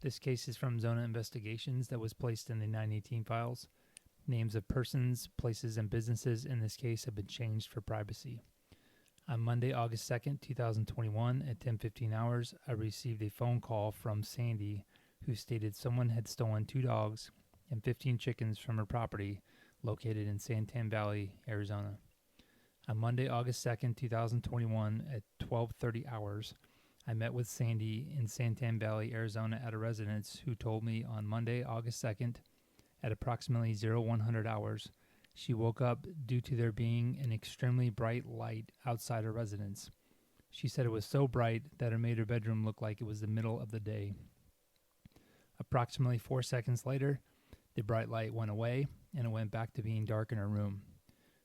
This case is from Zona Investigations that was placed in the 918 files. Names of persons, places, and businesses in this case have been changed for privacy. On Monday, August 2nd, 2021, at 10:15 hours, I received a phone call from Sandy who stated someone had stolen 2 dogs and 15 chickens from her property located in Santan Valley, Arizona. On Monday, August 2nd, 2021, at 12:30 hours, I met with Sandy in Santan Valley, Arizona at a residence who told me on Monday, August 2nd, at approximately 0100 hours, she woke up due to there being an extremely bright light outside her residence. She said it was so bright that it made her bedroom look like it was the middle of the day. Approximately 4 seconds later, the bright light went away and it went back to being dark in her room.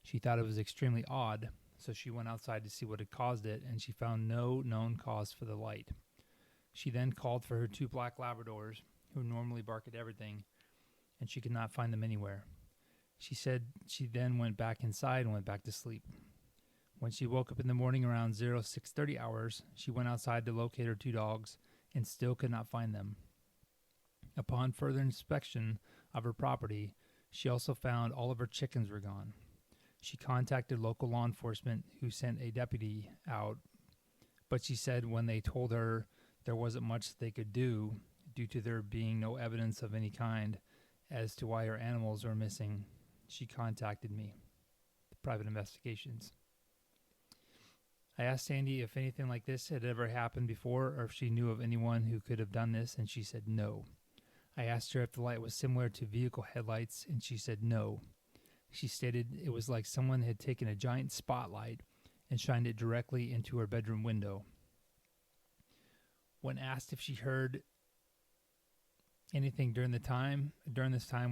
She thought it was extremely odd, so she went outside to see what had caused it, and she found no known cause for the light. She then called for her 2 black Labradors, who normally bark at everything, and she could not find them anywhere. She said she then went back inside and went back to sleep. When she woke up in the morning around 0630 hours, she went outside to locate her 2 dogs and still could not find them. Upon further inspection of her property, she also found all of her chickens were gone. She contacted local law enforcement who sent a deputy out, but she said when they told her there wasn't much they could do due to there being no evidence of any kind as to why her animals were missing, she contacted me, the Private Investigations. I asked Sandy if anything like this had ever happened before or if she knew of anyone who could have done this, and she said no. I asked her if the light was similar to vehicle headlights, and she said no. She stated it was like someone had taken a giant spotlight and shined it directly into her bedroom window. When asked if she heard anything during this time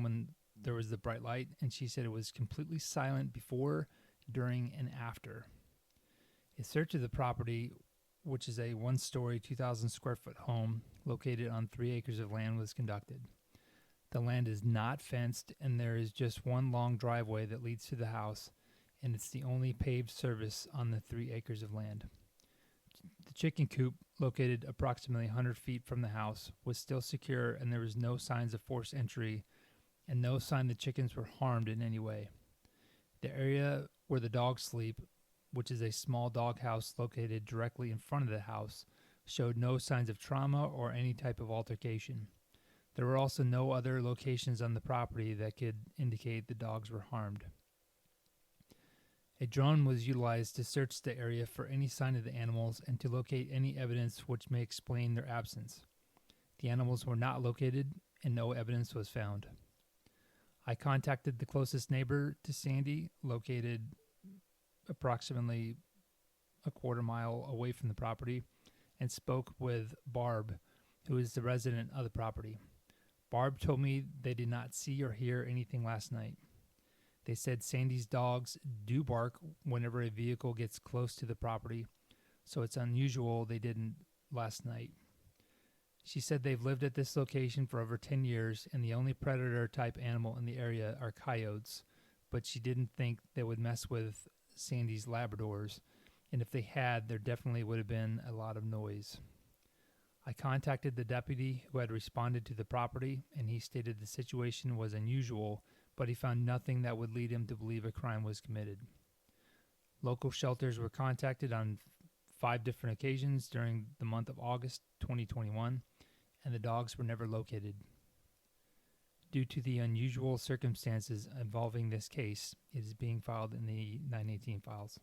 when there was the bright light, and she said it was completely silent before, during, and after. A search of the property, which is a 1-story, 2,000 square foot home located on 3 acres of land, was conducted. The land is not fenced, and there is just one long driveway that leads to the house, and it's the only paved surface on the 3 acres of land. The chicken coop, located approximately 100 feet from the house, was still secure, and there was no signs of forced entry, and no sign the chickens were harmed in any way. The area where the dogs sleep, which is a small doghouse located directly in front of the house, showed no signs of trauma or any type of altercation. There were also no other locations on the property that could indicate the dogs were harmed. A drone was utilized to search the area for any sign of the animals and to locate any evidence which may explain their absence. The animals were not located and no evidence was found. I contacted the closest neighbor to Sandy, located approximately a quarter mile away from the property, and spoke with Barb, who is the resident of the property. Barb told me they did not see or hear anything last night. They said Sandy's dogs do bark whenever a vehicle gets close to the property, so it's unusual they didn't last night. She said they've lived at this location for over 10 years, and the only predator-type animal in the area are coyotes, but she didn't think they would mess with Sandy's Labradors, and if they had, there definitely would have been a lot of noise. I contacted the deputy who had responded to the property, and he stated the situation was unusual, but he found nothing that would lead him to believe a crime was committed. Local shelters were contacted on 5 different occasions during the month of August 2021, and the dogs were never located. Due to the unusual circumstances involving this case, it is being filed in the 918 files.